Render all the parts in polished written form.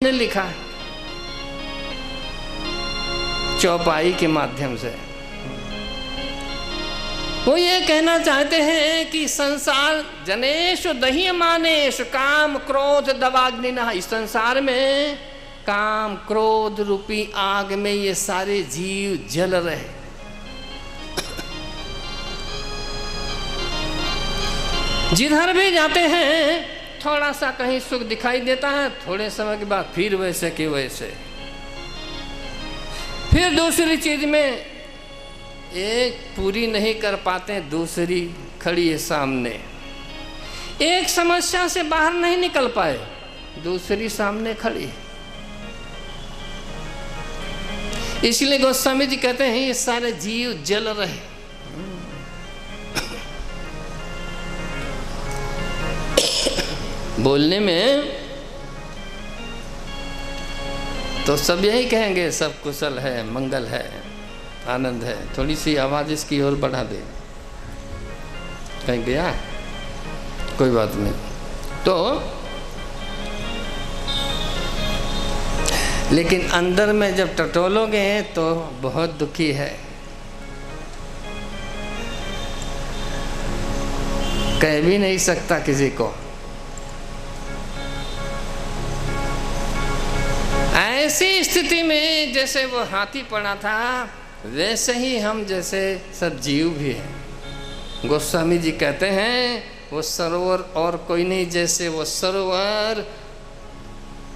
ने लिखा चौपाई के माध्यम से। वो ये कहना चाहते हैं कि संसार जनेषु दह्यमानेषु काम क्रोध दवाग्निना, इस संसार में काम क्रोध रूपी आग में ये सारे जीव जल रहे। जिधर भी जाते हैं थोड़ा सा कहीं सुख दिखाई देता है, थोड़े समय के बाद फिर वैसे के वैसे, फिर दूसरी चीज में एक पूरी नहीं कर पाते, दूसरी खड़ी है सामने। एक समस्या से बाहर नहीं निकल पाए, दूसरी सामने खड़ी है। इसलिए गोस्वामी जी कहते हैं ये सारे जीव जल रहे। बोलने में तो सब यही कहेंगे सब कुशल है, मंगल है, आनंद है। थोड़ी सी आवाज इसकी ओर बढ़ा दे, कहीं गया, कोई बात नहीं। तो लेकिन अंदर में जब टटोलोगे तो बहुत दुखी है, कह भी नहीं सकता किसी को। ऐसी स्थिति में जैसे वो हाथी पड़ा था वैसे ही हम जैसे सब जीव भी हैं। गोस्वामी जी कहते हैं वो सरोवर और कोई नहीं, जैसे वो सरोवर,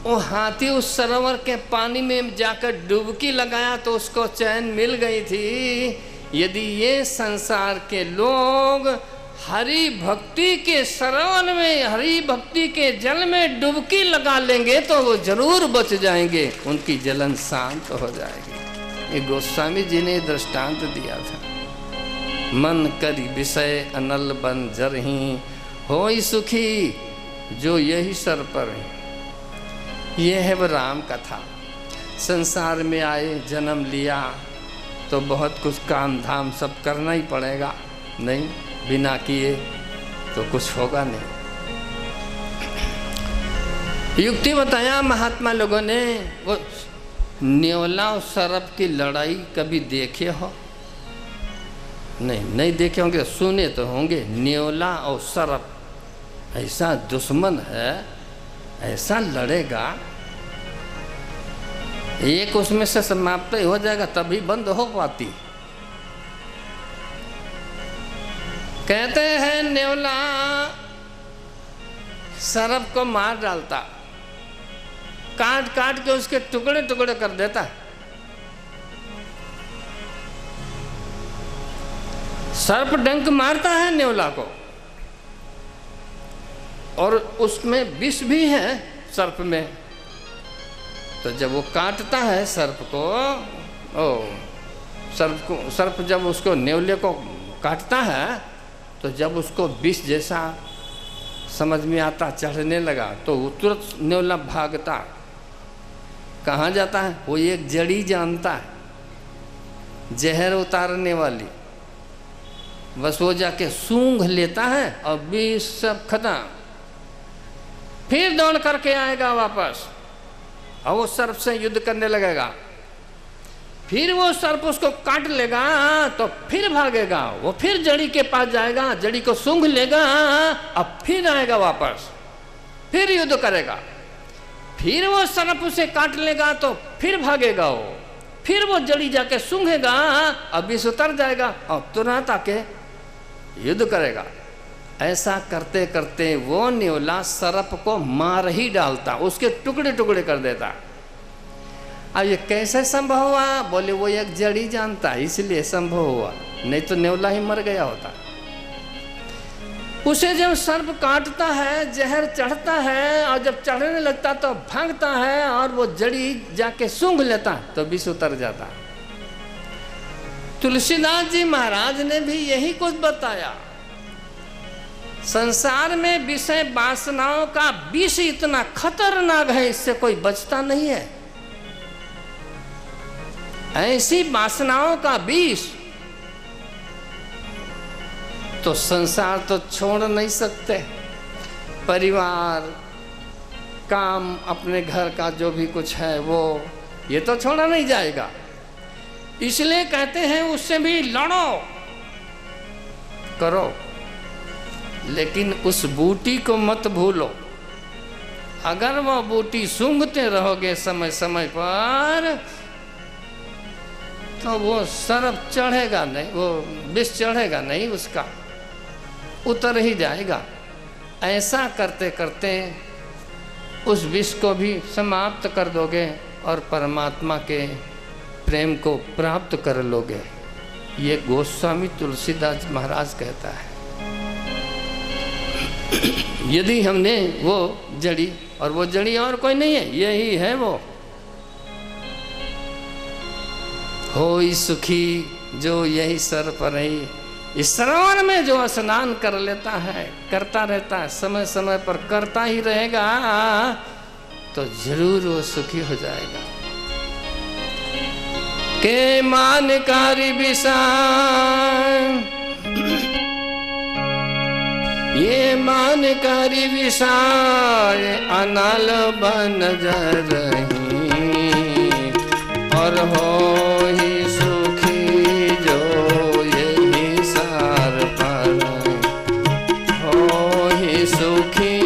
वो हाथी उस सरोवर के पानी में जाकर डुबकी लगाया तो उसको चैन मिल गई थी। यदि ये संसार के लोग हरि भक्ति के सरोवर में, हरि भक्ति के जल में डुबकी लगा लेंगे तो वो जरूर बच जाएंगे, उनकी जलन शांत हो जाएगी। ये गोस्वामी जी ने दृष्टांत दिया था। मन करी विषय अनल बन जरही, होई सुखी जो यही सर पर। ये है वो राम कथा। संसार में आए, जन्म लिया तो बहुत कुछ काम धाम सब करना ही पड़ेगा, नहीं बिना किए तो कुछ होगा नहीं। युक्ति बताया महात्मा लोगों ने। वो न्योला और सरप की लड़ाई कभी देखे हो? नहीं देखे होंगे, सुने तो होंगे। न्योला और सरप ऐसा दुश्मन है, ऐसा लड़ेगा, एक उसमें से समाप्त हो जाएगा तभी बंद हो पाती। कहते हैं न्योला सरप को मार डालता, काट काट के उसके टुकड़े टुकड़े कर देता। सर्प डंक मारता है न्योला को, और उसमें विष भी है सर्प में। तो जब वो काटता है सर्प को, सर्प जब उसको न्योले को काटता है तो जब उसको विष जैसा समझ में आता, चढ़ने लगा, तो तुरंत न्योला भागता। कहाँ जाता है? वो एक जड़ी जानता है, जहर उतारने वाली। बस वो जाके सूंघ लेता है और विष सब खत्म। फिर दौड़ करके आएगा वापस और वो सर्प से युद्ध करने लगेगा। फिर वो सर्प उसको काट लेगा तो फिर भागेगा, वो फिर जड़ी के पास जाएगा, जड़ी को सूंघ लेगा, अब फिर आएगा वापस, फिर युद्ध करेगा। फिर वो सर्प उसे काट लेगा तो फिर भागेगा वो, फिर वो जड़ी जाके सूंघेगा, अब विष उतर जाएगा और तुरंत आके युद्ध करेगा। ऐसा करते करते वो न्योला सर्प को मार ही डालता, उसके टुकड़े टुकड़े कर देता। अब ये कैसे संभव हुआ? बोले वो एक जड़ी जानता इसलिए संभव हुआ, नहीं तो न्योला ही मर गया होता। उसे जब सर्प काटता है, जहर चढ़ता है, और जब चढ़ने लगता तो भागता है, और वो जड़ी जाके सूंघ लेता तो विष उतर जाता। तुलसीदास जी महाराज ने भी यही कुछ बताया। संसार में विषय वासनाओं का विष इतना खतरनाक है, इससे कोई बचता नहीं है। ऐसी वासनाओं का विष तो संसार तो छोड़ नहीं सकते। परिवार, काम, अपने घर का जो भी कुछ है वो, ये तो छोड़ा नहीं जाएगा। इसलिए कहते हैं उससे भी लड़ो, करो, लेकिन उस बूटी को मत भूलो। अगर वह बूटी सूंघते रहोगे समय समय पर तो वो सरप चढ़ेगा नहीं, वो विष चढ़ेगा नहीं, उसका उतर ही जाएगा। ऐसा करते करते उस विष को भी समाप्त कर दोगे और परमात्मा के प्रेम को प्राप्त कर लोगे। ये गोस्वामी तुलसीदास महाराज कहता है। यदि हमने वो जड़ी, और वो जड़ी और कोई नहीं है, यही है वो, होई सुखी जो यही सर पर ही। इस सरोवर में जो स्नान कर लेता है, करता रहता है, समय समय पर करता ही रहेगा, तो जरूर वो सुखी हो जाएगा। के मानकारी विषाण, ये मानकारी विषाण अनल बन रही, और हो ही सुखी जो यही सार पर, हो ही सुखी।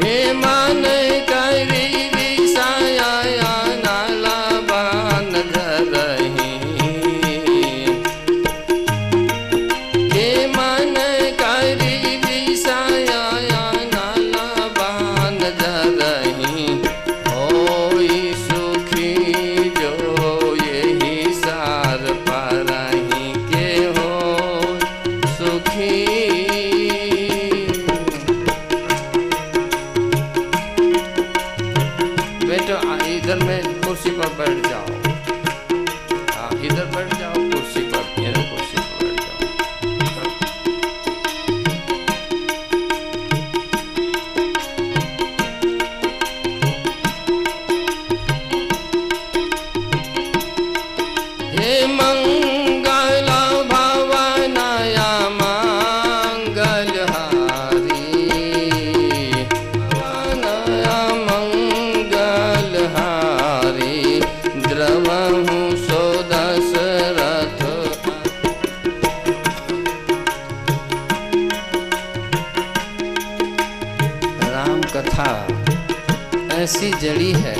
हे मान करी ऐसी जड़ी है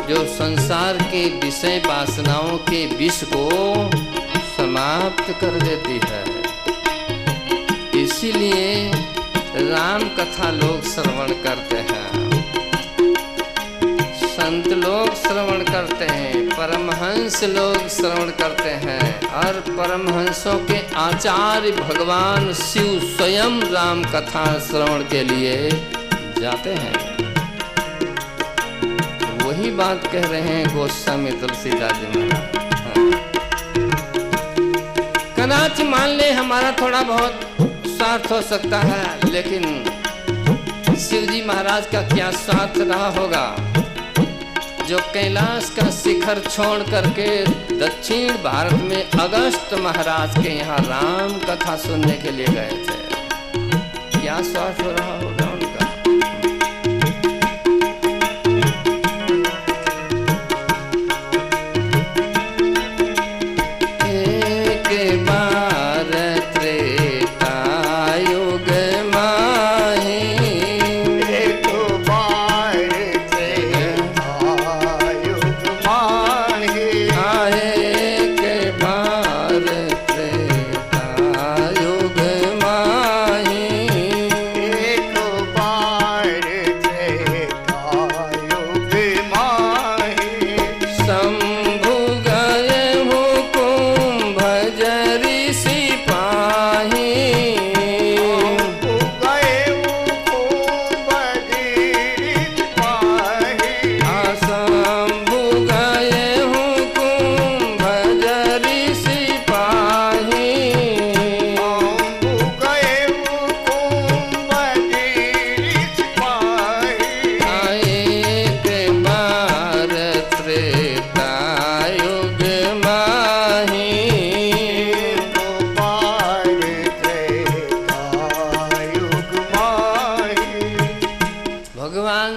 जो संसार के विषय वासनाओं के विष को समाप्त कर देती है। इसीलिए राम कथा लोग श्रवण करते हैं, संत लोग श्रवण करते हैं, परमहंस लोग श्रवण करते हैं, और परमहंसों के आचार्य भगवान शिव स्वयं राम कथा श्रवण के लिए जाते हैं। वही बात कह रहे हैं गोस्वामी तुलसीदास जी महाराज। कदाच मान ले हमारा थोड़ा बहुत स्वार्थ हो सकता है, लेकिन शिव जी महाराज का क्या स्वार्थ रहा होगा, जो कैलाश का शिखर छोड़ करके दक्षिण भारत में अगस्त महाराज के यहाँ राम कथा सुनने के लिए गए थे। क्या स्वार्थ हो रहा होगा उनका।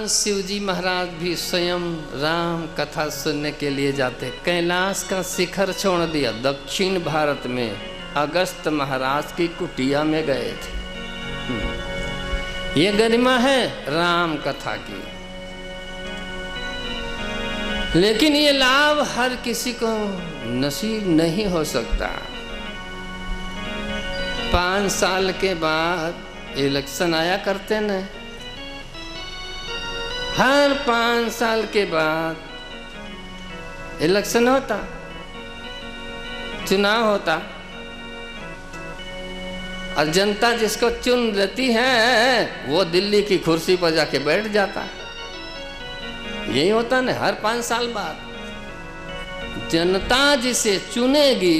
भगवान शिव जी महाराज भी स्वयं राम कथा सुनने के लिए जाते। कैलाश का शिखर छोड़ दिया, दक्षिण भारत में अगस्त महाराज की कुटिया में गए थे। ये गरिमा है राम कथा की। लेकिन ये लाभ हर किसी को नसीब नहीं हो सकता। 5 साल के बाद इलेक्शन आया करते न, हर 5 साल के बाद इलेक्शन होता, चुनाव होता, और जनता जिसको चुन लेती है वो दिल्ली की कुर्सी पर जाके बैठ जाता। यही होता ना, हर 5 साल बाद जनता जिसे चुनेगी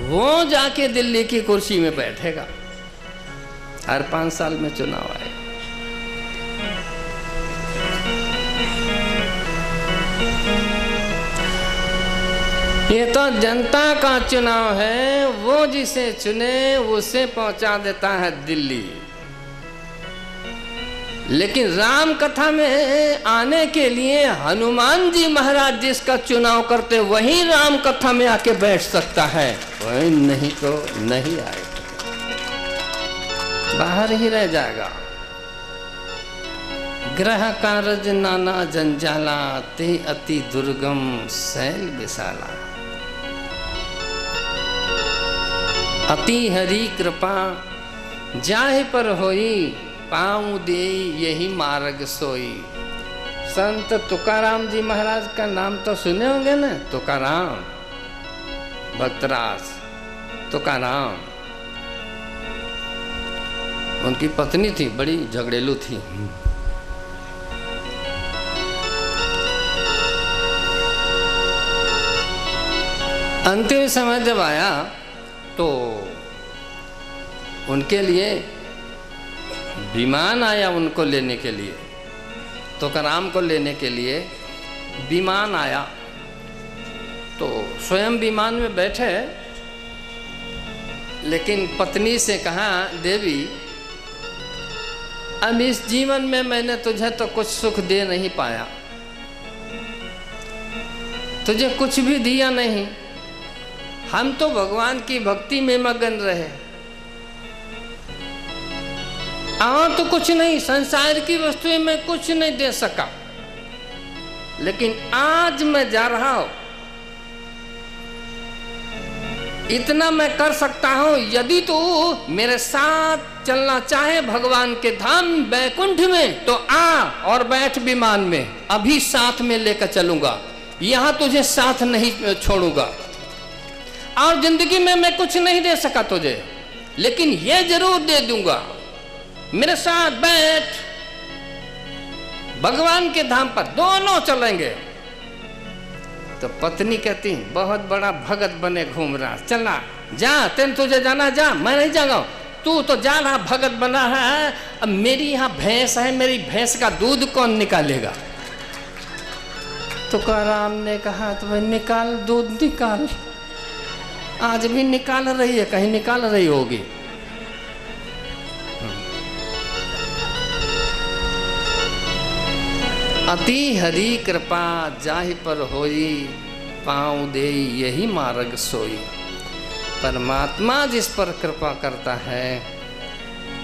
वो जाके दिल्ली की कुर्सी में बैठेगा। हर 5 साल में चुनाव आए। ये तो जनता का चुनाव है, वो जिसे चुने उसे पहुंचा देता है दिल्ली। लेकिन राम कथा में आने के लिए हनुमान जी महाराज जिसका चुनाव करते वही राम कथा में आके बैठ सकता है, वही नहीं तो नहीं आएगा, बाहर ही रह जाएगा। ग्रह कारज नाना जंजाला, ते अति दुर्गम शैल विशाला। अति हरि कृपा जाहि पर होई, पाऊँ दे यही मार्ग सोई। संत तुकाराम जी महाराज का नाम तो सुने होंगे ना, तुकाराम, भक्तराज तुकाराम। उनकी पत्नी थी, बड़ी झगड़ेलू थी। अंतिम समय जब आया तो उनके लिए विमान आया, उनको लेने के लिए, तुकाराम को लेने के लिए विमान आया। तो स्वयं विमान में बैठे, लेकिन पत्नी से कहा, देवी अब इस जीवन में मैंने तुझे तो कुछ सुख दे नहीं पाया, तुझे कुछ भी दिया नहीं, हम तो भगवान की भक्ति में मगन रहे, और तो कुछ नहीं, संसार की वस्तुएं मैं कुछ नहीं दे सका, लेकिन आज मैं जा रहा हूं, इतना मैं कर सकता हूं, यदि तू मेरे साथ चलना चाहे भगवान के धाम बैकुंठ में तो आ और बैठ विमान में, अभी साथ में लेकर चलूंगा, यहां तुझे साथ नहीं छोड़ूंगा। और जिंदगी में मैं कुछ नहीं दे सका तुझे, लेकिन ये जरूर दे दूंगा, मेरे साथ बैठ, भगवान के धाम पर दोनों चलेंगे। तो पत्नी कहती, बहुत बड़ा भगत बने घूम रहा, चलना जा, तेन तुझे जाना जा, मैं नहीं जाऊंगा, तू तो जा रहा भगत बना है, अब मेरी यहाँ भैंस है, मेरी भैंस का दूध कौन निकालेगा। तुकाराम ने कहा, तो भाई निकाल, दूध निकाल, आज भी निकाल रही है, कहीं निकाल रही होगी। अति हरि कृपा जाहि पर होई, पाँव दे यही मार्ग सोई। परमात्मा जिस पर कृपा करता है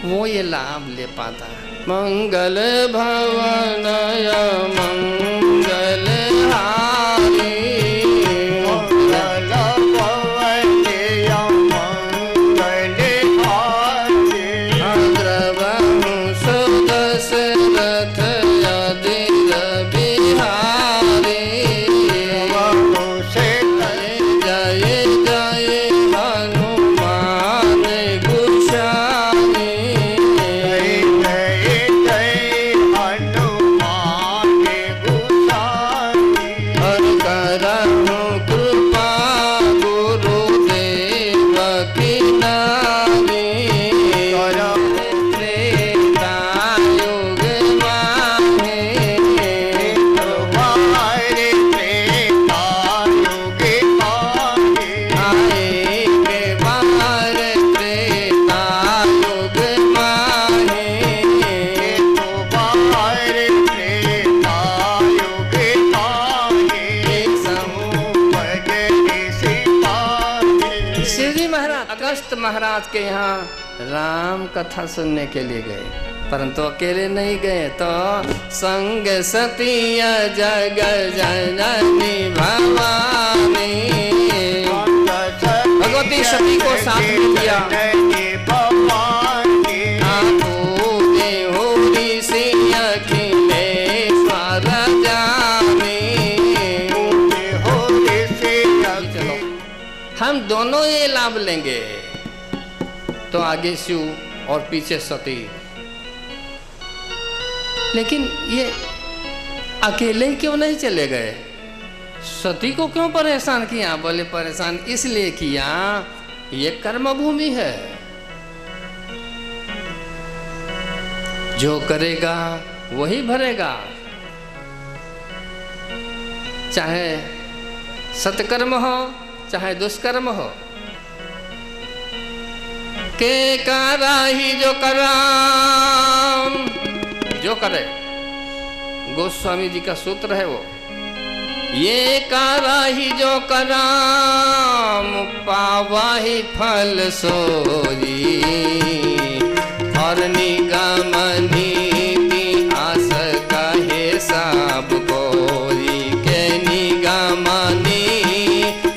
वो ये लाभ ले पाता है। मंगल भवनय मंगल हारी, दशरथ महाराज के यहाँ राम कथा सुनने के लिए गए, परंतु अकेले नहीं गए, तो संग सती जग जननी भवानी, भगवती सती को साथ में लिया। हम दोनों ये लाभ लेंगे, तो आगे शिव और पीछे सती। लेकिन ये अकेले ही क्यों नहीं चले गए? सती को क्यों परेशान किया? बोले परेशान इसलिए किया, ये कर्म भूमि है, जो करेगा वही भरेगा, चाहे सत्कर्म हो चाहे दुष्कर्म हो। के करा ही जो कराम, जो करे, गोस्वामी जी का सूत्र है वो, ये करा ही जो कराम पावा ही फल सोई, और निगम नीति आस कहे सब कोई, के निगम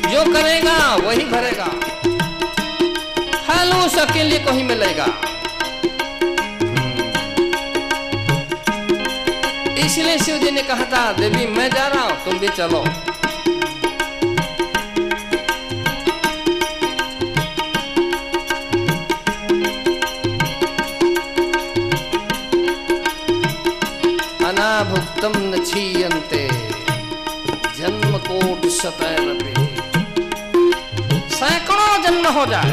जो करेगा वही भरेगा, फल उस अकेले को ही मिलेगा। इसलिए शिव जी ने कहा था, देवी मैं जा रहा हूं, तुम भी चलो। अनाभुक्तम न क्षीयन्ते जन्म कोटि शतैरपि, सैकड़ों जन्म हो जाए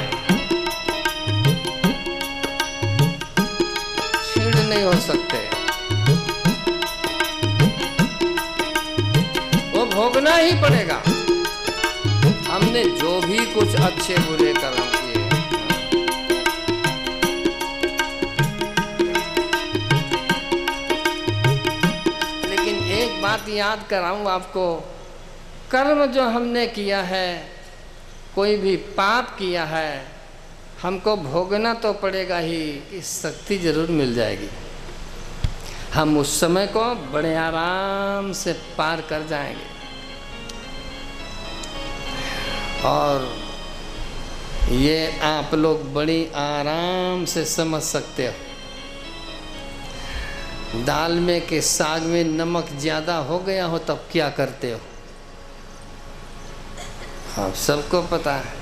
छीण नहीं हो सकते, वो भोगना ही पड़ेगा। हमने जो भी कुछ अच्छे बुरे कर्म किए, लेकिन एक बात याद कराऊं आपको, कर्म जो हमने किया है, कोई भी पाप किया है, हमको भोगना तो पड़ेगा ही, कि शक्ति जरूर मिल जाएगी, हम उस समय को बड़े आराम से पार कर जाएंगे। और ये आप लोग बड़ी आराम से समझ सकते हो। दाल में के साग में नमक ज़्यादा हो गया हो तब क्या करते हो? हाँ, सबको पता है।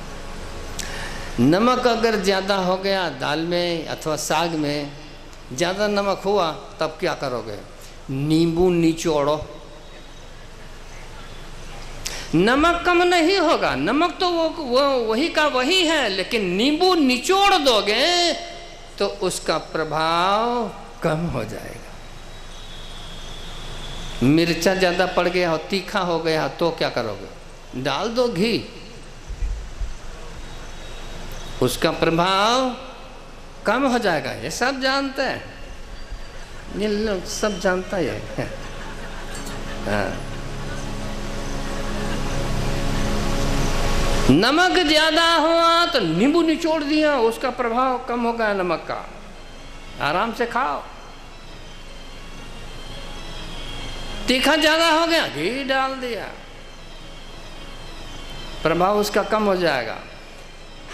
नमक अगर ज़्यादा हो गया दाल में अथवा साग में, ज़्यादा नमक हुआ तब क्या करोगे? नींबू निचोड़ो। नमक कम नहीं होगा, नमक तो वो वही का वही है, लेकिन नींबू निचोड़ दोगे तो उसका प्रभाव कम हो जाएगा। मिर्चा ज़्यादा पड़ गया हो, तीखा हो गया तो क्या करोगे? डाल दो घी, उसका प्रभाव कम हो जाएगा। ये सब जानते हैं, ये लोग सब जानता है। हाँ। नमक ज्यादा हुआ तो नींबू निचोड़ दिया, उसका प्रभाव कम हो गया नमक का, आराम से खाओ। तीखा ज्यादा हो गया, घी डाल दिया, प्रभाव उसका कम हो जाएगा।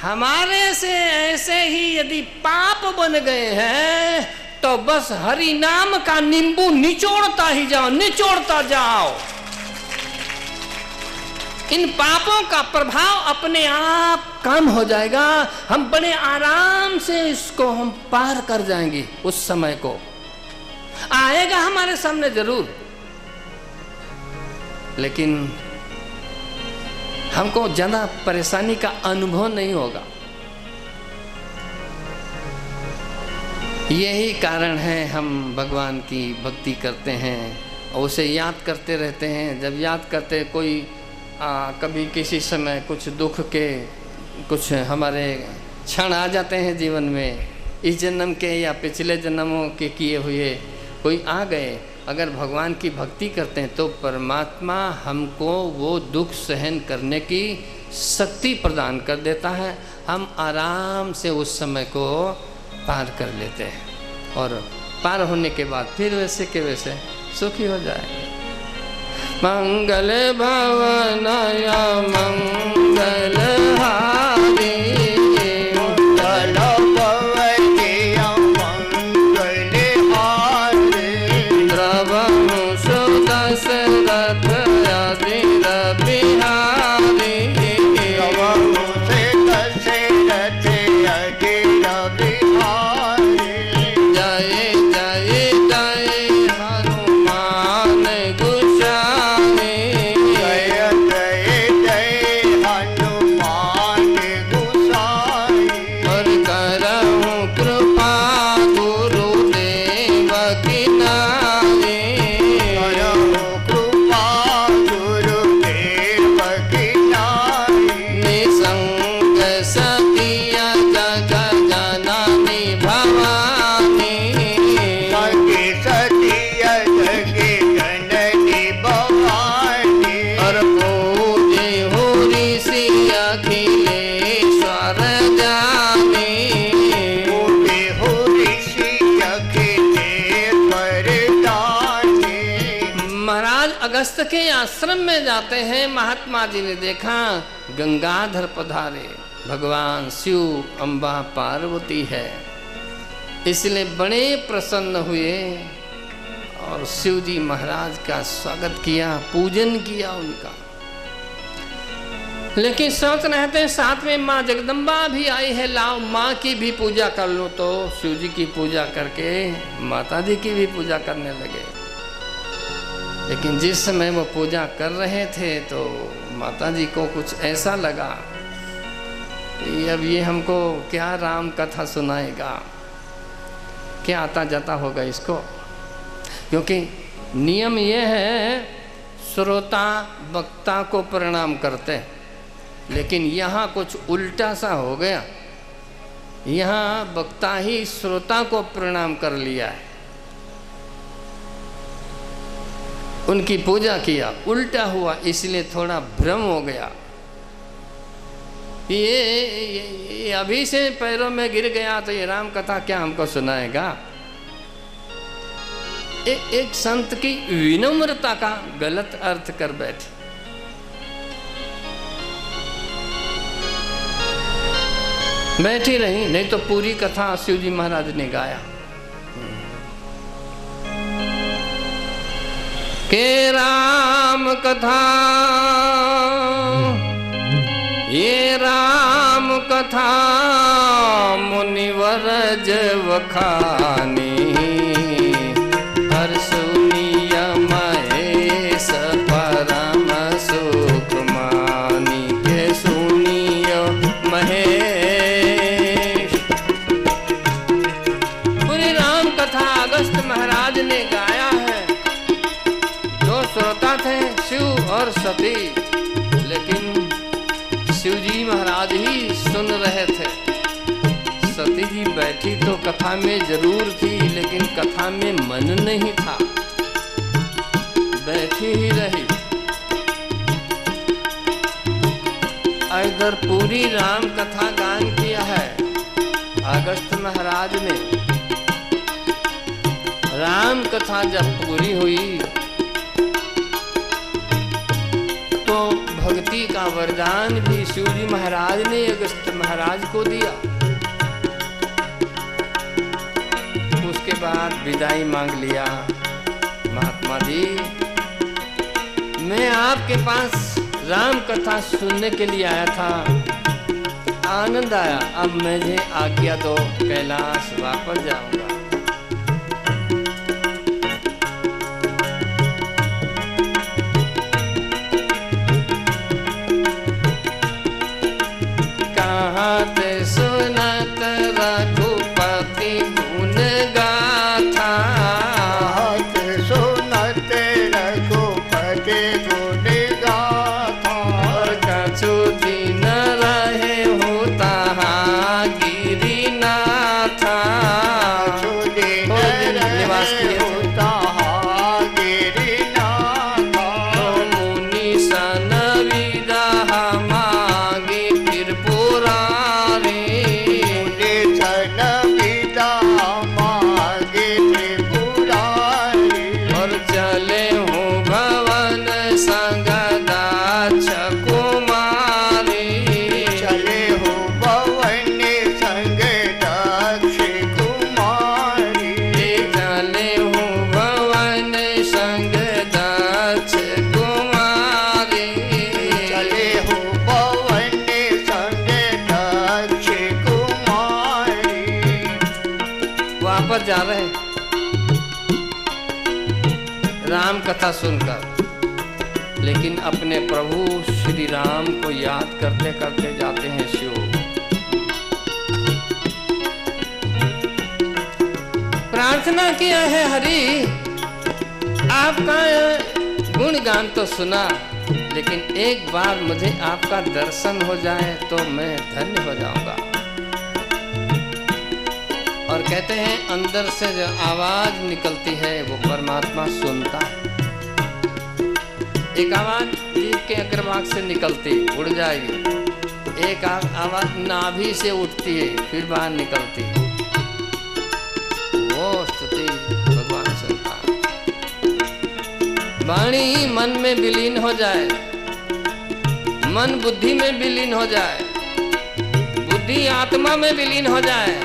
हमारे से ऐसे ही यदि पाप बन गए हैं तो बस हरि नाम का नींबू निचोड़ता ही जाओ, निचोड़ता जाओ। इन पापों का प्रभाव अपने आप कम हो जाएगा, हम बड़े आराम से इसको हम पार कर जाएंगे। उस समय को आएगा हमारे सामने जरूर, लेकिन हमको ज्यादा परेशानी का अनुभव नहीं होगा। यही कारण है हम भगवान की भक्ति करते हैं और उसे याद करते रहते हैं। जब याद करते कोई कभी किसी समय कुछ दुख के कुछ हमारे क्षण आ जाते हैं जीवन में, इस जन्म के या पिछले जन्मों के किए हुए कोई आ गए, अगर भगवान की भक्ति करते हैं तो परमात्मा हमको वो दुख सहन करने की शक्ति प्रदान कर देता है। हम आराम से उस समय को पार कर लेते हैं और पार होने के बाद फिर वैसे के वैसे सुखी हो जाएंगे। मंगल भवनय मंगल हारी, अगस्त के आश्रम में जाते हैं। महात्मा जी ने देखा गंगाधर पधारे, भगवान शिव अम्बा पार्वती है, इसलिए बड़े प्रसन्न हुए और शिव जी महाराज का स्वागत किया, पूजन किया उनका। लेकिन सोच रहे थे साथ में माँ जगदम्बा भी आई है, लाओ माँ की भी पूजा कर लो। तो शिव जी की पूजा करके माता जी की भी पूजा करने लगे। लेकिन जिस समय वो पूजा कर रहे थे तो माता जी को कुछ ऐसा लगा कि अब ये हमको क्या राम कथा सुनाएगा, क्या आता जाता होगा इसको। क्योंकि नियम ये है श्रोता वक्ता को प्रणाम करते हैं, लेकिन यहाँ कुछ उल्टा सा हो गया। यहाँ वक्ता ही श्रोता को प्रणाम कर लिया है, उनकी पूजा किया, उल्टा हुआ, इसलिए थोड़ा भ्रम हो गया। ये अभी से पैरों में गिर गया तो ये राम कथा क्या हमको सुनाएगा। एक संत की विनम्रता का गलत अर्थ कर बैठे। बैठी रही, नहीं तो पूरी कथा शिव जी महाराज ने गाया के राम कथा, ये राम कथा मुनिवर जवखानी, हर सुनिय महेश परम सुख मानी, के सुनिय महेश। पूरी राम कथा अगस्त महाराज ने गाया है। श्रोता थे शिव और सती, लेकिन शिव जी महाराज ही सुन रहे थे। सती जी बैठी तो कथा में जरूर थी, लेकिन कथा में मन नहीं था, बैठी ही रही। इधर पूरी राम कथा गान किया है अगस्त महाराज ने। राम कथा जब पूरी हुई तो भक्ति का वरदान भी शिव जी महाराज ने अगस्त महाराज को दिया। उसके बाद विदाई मांग लिया। महात्मा जी, मैं आपके पास राम कथा सुनने के लिए आया था, आनंद आया, अब मुझे आज्ञा दो, कैलाश वापस जाऊंगा। सुनत रघुपति गुण गाथा, सुनत रघुपति गुण गाथा, कछु दिन रहे हो तहाँ गिरिनाथा, निवास किए तहाँ गिरिनाथा, मुनि सन विरह पर जा रहे राम कथा सुनकर, लेकिन अपने प्रभु श्री राम को याद करते करते जाते हैं शिव। प्रार्थना किया है हरि, आपका गुणगान तो सुना, लेकिन एक बार मुझे आपका दर्शन हो जाए तो मैं धन्य हो जाऊंगा। और कहते हैं अंदर से जो आवाज निकलती है वो परमात्मा सुनता है। एक आवाज जीभ के अग्रभाग से निकलती, उड़ जाएगी। एक आवाज नाभि से उठती है, फिर बाहर निकलती। वो स्तुति भगवान सुनता है। वाणी मन में विलीन हो जाए, मन बुद्धि में विलीन हो जाए, बुद्धि आत्मा में विलीन हो जाए,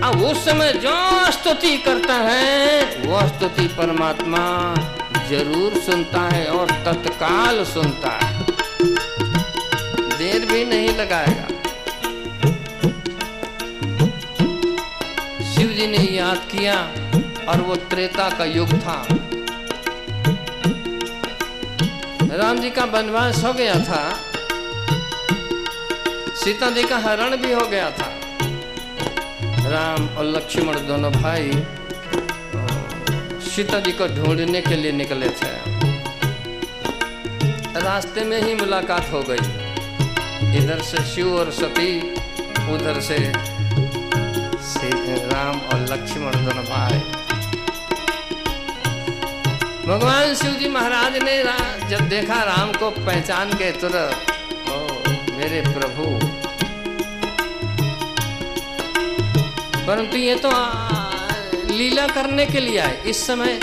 अब उस समय जो स्तुति करता है वह स्तुति परमात्मा जरूर सुनता है और तत्काल सुनता है, देर भी नहीं लगाएगा। शिव जी ने याद किया और वो त्रेता का युग था। राम जी का वनवास हो गया था, सीता जी का हरण भी हो गया था। राम और लक्ष्मण दोनों भाई सीता जी को ढूंढने के लिए निकले थे। रास्ते में ही मुलाकात हो गई, इधर से शिव और सती, उधर से राम और लक्ष्मण दोनों भाई। भगवान शिव जी महाराज ने जब देखा राम को, पहचान के तुरंत, ओ मेरे प्रभु। परंतु ये तो लीला करने के लिए आए, इस समय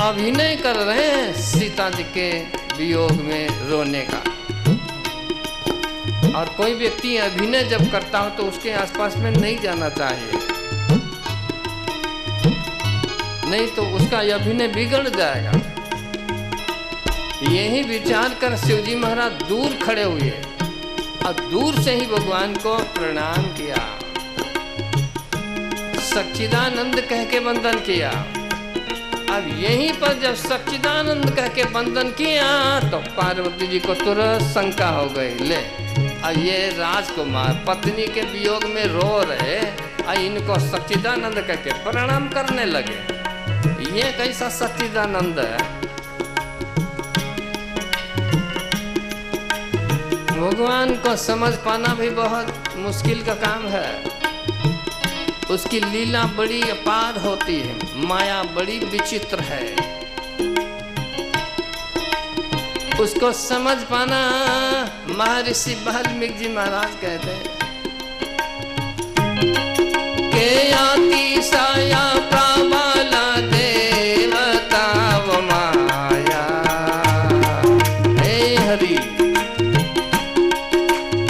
अभिनय कर रहे हैं सीता जी के वियोग में रोने का। और कोई व्यक्ति अभिनय जब करता हो तो उसके आसपास में नहीं जाना चाहिए, नहीं तो उसका अभिनय बिगड़ जाएगा। यही विचार कर शिवजी महाराज दूर खड़े हुए और दूर से ही भगवान को प्रणाम किया, सच्चिदानंद कह के वंदन किया। अब यहीं पर जब सच्चिदानंद कह के वंदन किया तो पार्वती जी को तुरंत शंका हो गई, ले अब ये राजकुमार पत्नी के वियोग में रो रहे और इनको सच्चिदानंद कह के प्रणाम करने लगे, ये कैसा सच्चिदानंद है। भगवान को समझ पाना भी बहुत मुश्किल का काम है। उसकी लीला बड़ी अपार होती है, माया बड़ी विचित्र है। उसको समझ पाना, महर्षि वाल्मीकि जी महाराज कहते हैं के अतिशया प्रबल देवता वो माया। हे हरि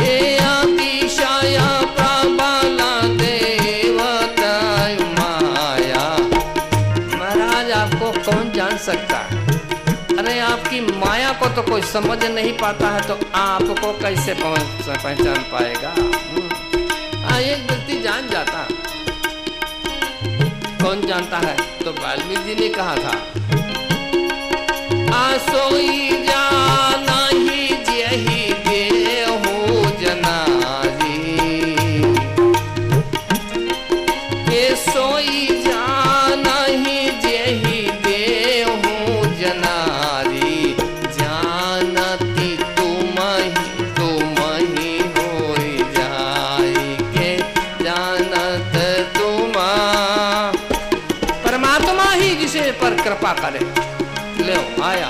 के अतिशया प्रबल देवता माया। महाराज आपको कौन जान सकता है? अरे आपकी माया को तो कोई समझ नहीं पाता है तो आपको कैसे पहचान पाएगा? एक व्यक्ति जान जाता, कौन जानता है? तो वाल्मीकि जी ने कहा था, आसोई जाना ही जेहि देहु जनारी, के सोई जाना ही जेहि देहु जनारी, जानती तुम ही होई जाई के जानत तुम। परमात्मा ही जिसे पर कृपा करे। ले आया